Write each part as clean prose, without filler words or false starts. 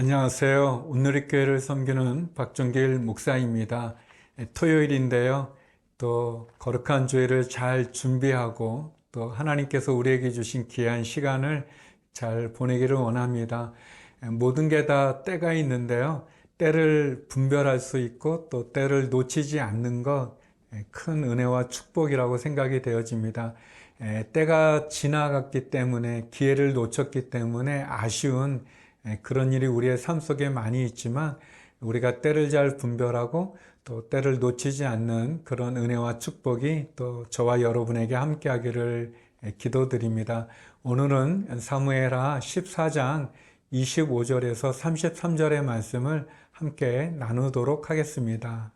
안녕하세요. 오늘의 교회를 섬기는 박종길 목사입니다. 토요일인데요. 또 거룩한 주일을 잘 준비하고 또 하나님께서 우리에게 주신 귀한 시간을 잘 보내기를 원합니다. 모든 게 다 때가 있는데요. 때를 분별할 수 있고 또 때를 놓치지 않는 것 큰 은혜와 축복이라고 생각이 되어집니다. 때가 지나갔기 때문에 기회를 놓쳤기 때문에 아쉬운 그런 일이 우리의 삶 속에 많이 있지만 우리가 때를 잘 분별하고 또 때를 놓치지 않는 그런 은혜와 축복이 또 저와 여러분에게 함께 하기를 기도드립니다. 오늘은 사무엘하 14장 25절에서 33절의 말씀을 함께 나누도록 하겠습니다.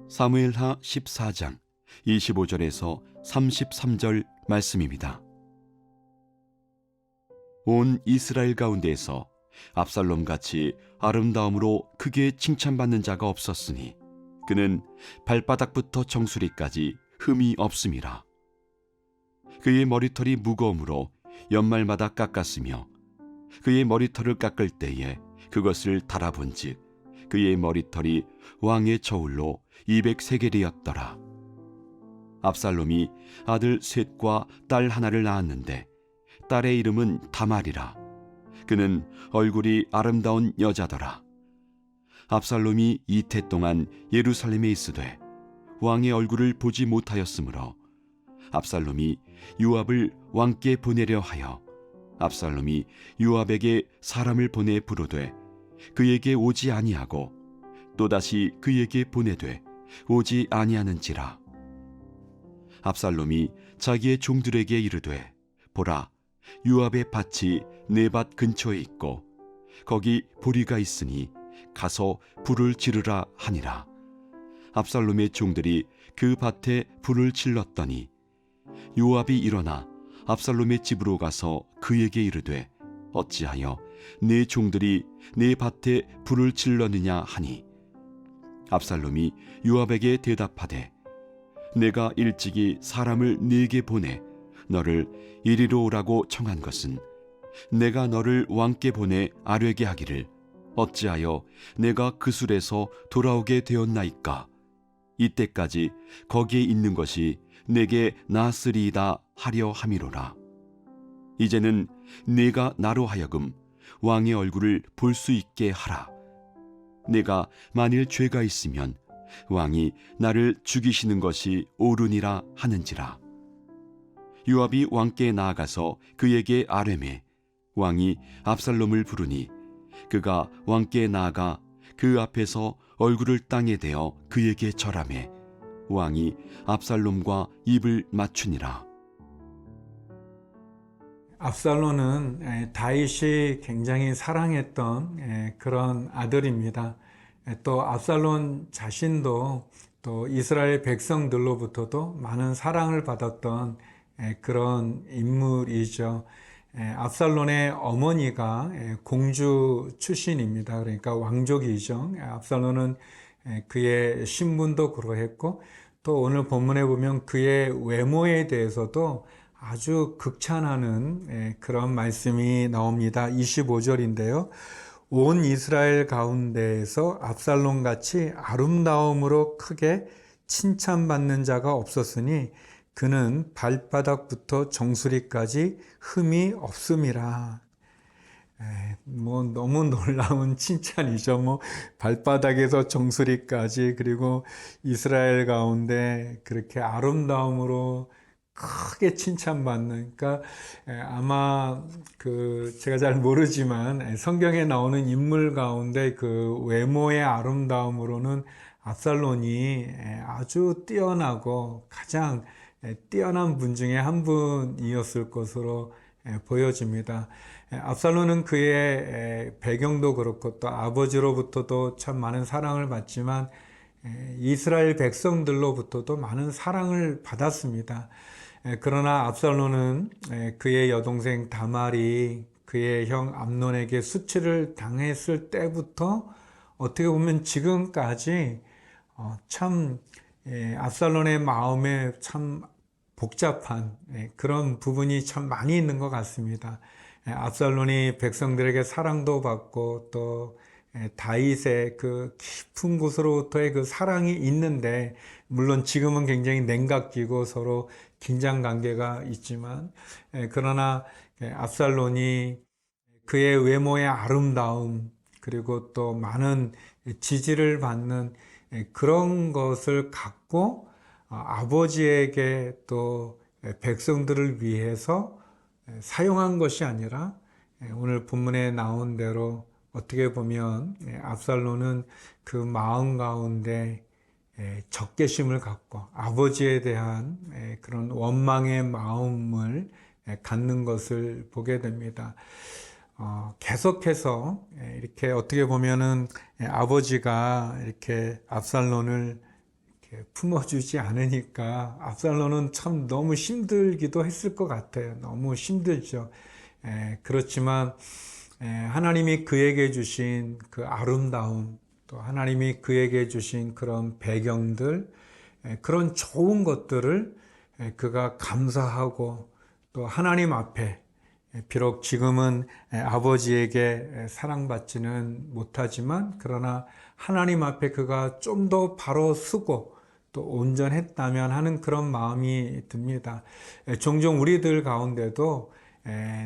사무엘하 14장 25절에서 33절 말씀입니다. 온 이스라엘 가운데에서 압살롬같이 아름다움으로 크게 칭찬받는 자가 없었으니 그는 발바닥부터 정수리까지 흠이 없음이라. 그의 머리털이 무거움으로 연말마다 깎았으며 그의 머리털을 깎을 때에 그것을 달아본즉 그의 머리털이 왕의 저울로 200세겔이었더라. 압살롬이 아들 셋과 딸 하나를 낳았는데 딸의 이름은 다말이라. 그는 얼굴이 아름다운 여자더라. 압살롬이 이태 동안 예루살렘에 있으되 왕의 얼굴을 보지 못하였으므로 압살롬이 요압을 왕께 보내려 하여 압살롬이 요압에게 사람을 보내 부르되 그에게 오지 아니하고 또다시 그에게 보내되 오지 아니하는지라. 압살롬이 자기의 종들에게 이르되 보라, 요압의 밭이 내 밭 근처에 있고 거기 보리가 있으니 가서 불을 지르라 하니라. 압살롬의 종들이 그 밭에 불을 질렀더니 요압이 일어나 압살롬의 집으로 가서 그에게 이르되 어찌하여 내 종들이 내 밭에 불을 질렀느냐 하니 압살롬이 요압에게 대답하되 내가 일찍이 사람을 네게 보내 너를 이리로 오라고 청한 것은 내가 너를 왕께 보내 아뢰게 하기를 어찌하여 내가 그 술에서 돌아오게 되었나이까. 이때까지 거기에 있는 것이 내게 나으리이다 하려 함이로라. 이제는 네가 나로 하여금 왕의 얼굴을 볼 수 있게 하라. 내가 만일 죄가 있으면 왕이 나를 죽이시는 것이 옳으니라 하는지라. 요압이 왕께 나아가서 그에게 아뢰매 왕이 압살롬을 부르니 그가 왕께 나아가 그 앞에서 얼굴을 땅에 대어 그에게 절하매 왕이 압살롬과 입을 맞추니라. 압살롬은 다윗이 굉장히 사랑했던 그런 아들입니다. 또 압살롬 자신도 또 이스라엘 백성들로부터도 많은 사랑을 받았던 그런 인물이죠. 압살롬의 어머니가 공주 출신입니다. 그러니까 왕족이죠. 압살롬은 그의 신분도 그러했고 또 오늘 본문에 보면 그의 외모에 대해서도 아주 극찬하는 그런 말씀이 나옵니다. 25절인데요. 온 이스라엘 가운데에서 압살롬같이 아름다움으로 크게 칭찬받는 자가 없었으니 그는 발바닥부터 정수리까지 흠이 없음이라. 너무 놀라운 칭찬이죠. 발바닥에서 정수리까지, 그리고 이스라엘 가운데 그렇게 아름다움으로 크게 칭찬받는, 그러니까 아마 제가 잘 모르지만 성경에 나오는 인물 가운데 그 외모의 아름다움으로는 압살롬이 아주 뛰어나고 가장 뛰어난 분 중에 한 분이었을 것으로 보여집니다. 압살롬은 그의 배경도 그렇고 또 아버지로부터도 참 많은 사랑을 받지만 이스라엘 백성들로부터도 많은 사랑을 받았습니다. 그러나 압살롬은 그의 여동생 다말이 그의 형 암논에게 수치를 당했을 때부터 어떻게 보면 지금까지 참 압살롬의 마음에 참 복잡한 그런 부분이 참 많이 있는 것 같습니다. 압살론이 백성들에게 사랑도 받고 또 다윗의 그 깊은 곳으로부터의 그 사랑이 있는데, 물론 지금은 굉장히 냉각기고 서로 긴장 관계가 있지만, 그러나 압살론이 그의 외모의 아름다움, 그리고 또 많은 지지를 받는 그런 것을 갖고 아버지에게 또 백성들을 위해서 사용한 것이 아니라, 오늘 본문에 나온 대로 어떻게 보면 압살론은 그 마음 가운데 적개심을 갖고 아버지에 대한 그런 원망의 마음을 갖는 것을 보게 됩니다. 계속해서 이렇게 어떻게 보면은 아버지가 이렇게 압살론을 이렇게 품어주지 않으니까 압살론은 참 너무 힘들기도 했을 것 같아요. 너무 힘들죠. 그렇지만 하나님이 그에게 주신 그 아름다움, 또 하나님이 그에게 주신 그런 배경들, 그런 좋은 것들을 그가 감사하고 또 하나님 앞에, 비록 지금은 아버지에게 사랑받지는 못하지만 그러나 하나님 앞에 그가 좀 더 바로 서고 또 온전했다면 하는 그런 마음이 듭니다. 종종 우리들 가운데도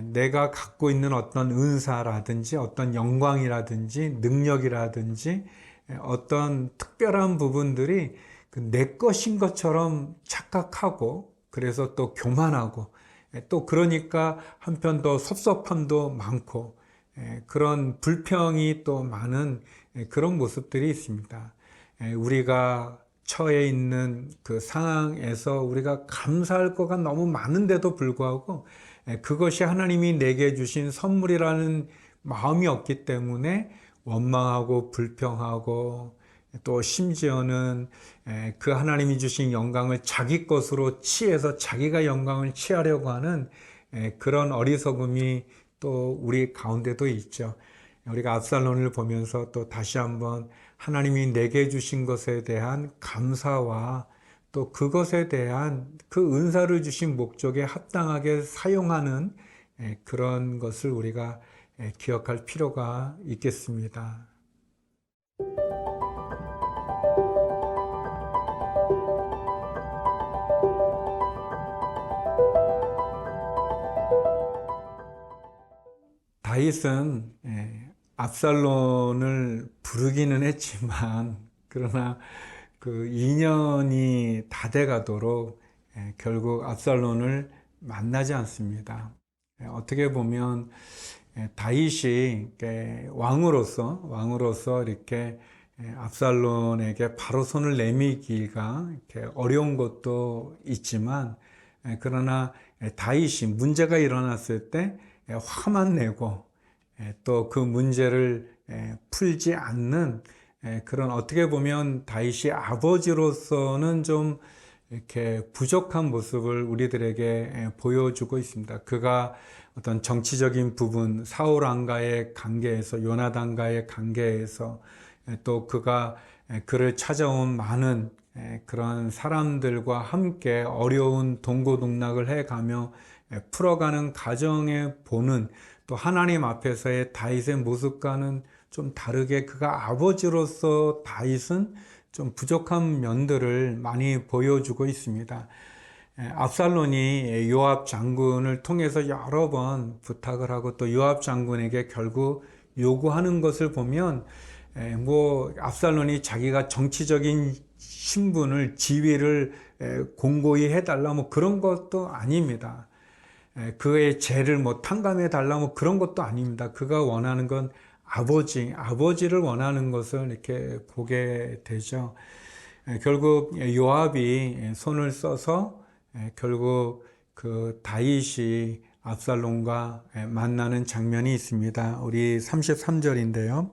내가 갖고 있는 어떤 은사라든지 어떤 영광이라든지 능력이라든지 어떤 특별한 부분들이 내 것인 것처럼 착각하고, 그래서 또 교만하고, 또 그러니까 한편 더 섭섭함도 많고, 그런 불평이 또 많은 그런 모습들이 있습니다. 우리가 처해 있는 그 상황에서 우리가 감사할 거가 너무 많은데도 불구하고 그것이 하나님이 내게 주신 선물이라는 마음이 없기 때문에 원망하고 불평하고, 또 심지어는 그 하나님이 주신 영광을 자기 것으로 취해서 자기가 영광을 취하려고 하는 그런 어리석음이 또 우리 가운데도 있죠. 우리가 압살론을 보면서 또 다시 한번 하나님이 내게 주신 것에 대한 감사와 또 그것에 대한 그 은사를 주신 목적에 합당하게 사용하는 그런 것을 우리가 기억할 필요가 있겠습니다. 다윗은 압살론을 부르기는 했지만, 그러나 그 2년이 다 돼가도록 결국 압살론을 만나지 않습니다. 어떻게 보면 다윗이 왕으로서 이렇게 압살론에게 바로 손을 내밀기가 이렇게 어려운 것도 있지만, 그러나 다윗이 문제가 일어났을 때 화만 내고 또 그 문제를 풀지 않는 그런, 어떻게 보면 다윗이 아버지로서는 좀 이렇게 부족한 모습을 우리들에게 보여주고 있습니다. 그가 어떤 정치적인 부분, 사울 왕과의 관계에서, 요나단과의 관계에서, 또 그가 그를 찾아온 많은 그런 사람들과 함께 어려운 동고동락을 해가며 풀어가는 과정에 보는, 또 하나님 앞에서의 다윗의 모습과는 좀 다르게 그가 아버지로서 다윗은 좀 부족한 면들을 많이 보여주고 있습니다. 압살론이 요압 장군을 통해서 여러 번 부탁을 하고 또 요압 장군에게 결국 요구하는 것을 보면, 압살론이 자기가 정치적인 신분을, 지위를 공고히 해달라 그런 것도 아닙니다. 그의 죄를 탕감해 달라 그런 것도 아닙니다. 그가 원하는 건 아버지를 원하는 것을 이렇게 보게 되죠. 결국 요압이 손을 써서 결국 그 다윗이 압살론과 만나는 장면이 있습니다. 우리 33절인데요.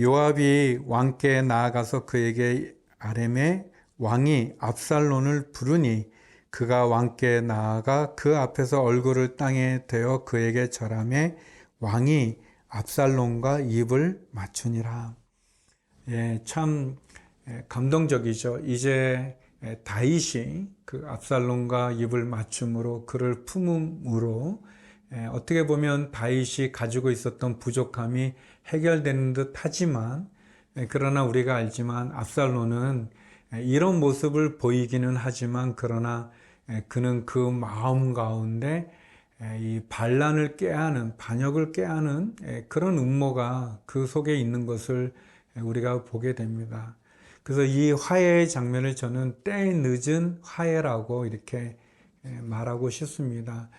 요압이 왕께 나아가서 그에게 아뢰매 왕이 압살론을 부르니 그가 왕께 나아가 그 앞에서 얼굴을 땅에 대어 그에게 절하매 왕이 압살론과 입을 맞추니라. 참 감동적이죠. 이제 다윗이 그 압살론과 입을 맞춤으로, 그를 품음으로 어떻게 보면 다윗이 가지고 있었던 부족함이 해결되는 듯 하지만, 그러나 우리가 알지만 압살롬은 이런 모습을 보이기는 하지만, 그러나 그는 그 마음 가운데 이 반란을 꾀하는, 반역을 꾀하는 그런 음모가 그 속에 있는 것을 우리가 보게 됩니다. 그래서 이 화해의 장면을 저는 때 늦은 화해라고 이렇게 말하고 싶습니다.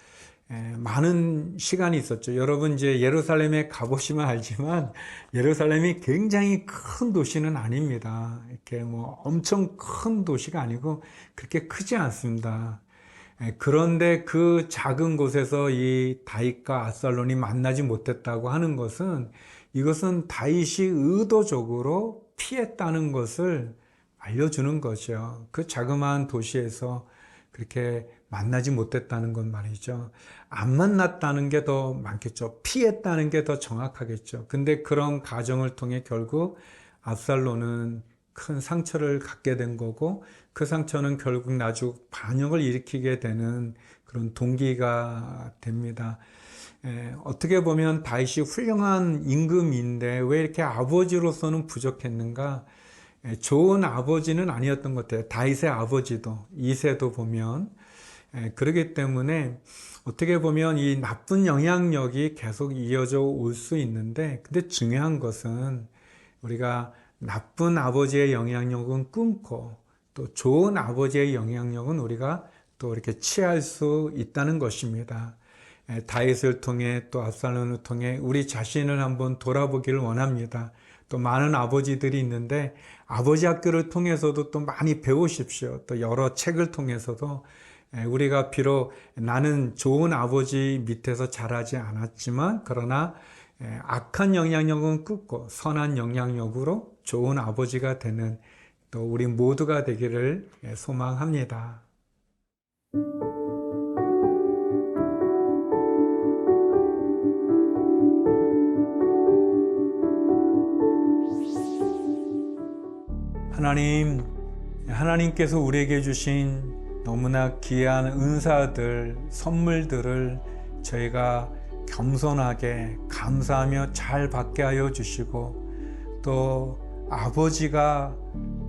많은 시간이 있었죠. 여러분 이제 예루살렘에 가보시면 알지만 예루살렘이 굉장히 큰 도시는 아닙니다. 이렇게 뭐 엄청 큰 도시가 아니고 그렇게 크지 않습니다. 그런데 그 작은 곳에서 이 다윗과 압살롬이 만나지 못했다고 하는 것은, 이것은 다윗이 의도적으로 피했다는 것을 알려주는 거죠. 그 자그마한 도시에서 그렇게 만나지 못했다는 건 말이죠. 안 만났다는 게 더 많겠죠. 피했다는 게 더 정확하겠죠. 근데 그런 과정을 통해 결국 압살롬은 큰 상처를 갖게 된 거고, 그 상처는 결국 나중 반역을 일으키게 되는 그런 동기가 됩니다. 어떻게 보면 다윗이 훌륭한 임금인데 왜 이렇게 아버지로서는 부족했는가? 좋은 아버지는 아니었던 것 같아요. 다윗의 아버지도, 이새도 보면. 그렇기 때문에 어떻게 보면 이 나쁜 영향력이 계속 이어져 올 수 있는데, 근데 중요한 것은 우리가 나쁜 아버지의 영향력은 끊고 또 좋은 아버지의 영향력은 우리가 또 이렇게 취할 수 있다는 것입니다. 다윗을 통해 또 압살롬을 통해 우리 자신을 한번 돌아보기를 원합니다. 또 많은 아버지들이 있는데 아버지 학교를 통해서도 또 많이 배우십시오. 또 여러 책을 통해서도 우리가 비록 나는 좋은 아버지 밑에서 자라지 않았지만, 그러나 악한 영향력은 끊고 선한 영향력으로 좋은 아버지가 되는 또 우리 모두가 되기를 소망합니다. 하나님께서 우리에게 주신 너무나 귀한 은사들, 선물들을 저희가 겸손하게 감사하며 잘 받게 하여 주시고, 또 아버지가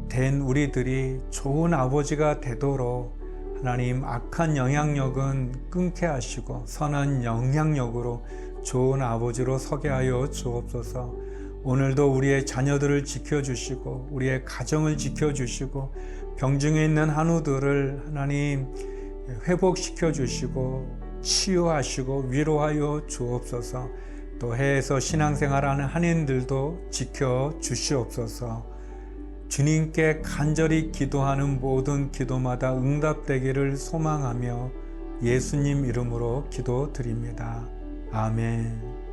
된 우리들이 좋은 아버지가 되도록 하나님 악한 영향력은 끊게 하시고 선한 영향력으로 좋은 아버지로 서게 하여 주옵소서. 오늘도 우리의 자녀들을 지켜주시고 우리의 가정을 지켜주시고 병중에 있는 한우들을 하나님 회복시켜 주시고 치유하시고 위로하여 주옵소서. 또 해외에서 신앙생활하는 한인들도 지켜주시옵소서. 주님께 간절히 기도하는 모든 기도마다 응답되기를 소망하며 예수님 이름으로 기도드립니다. 아멘.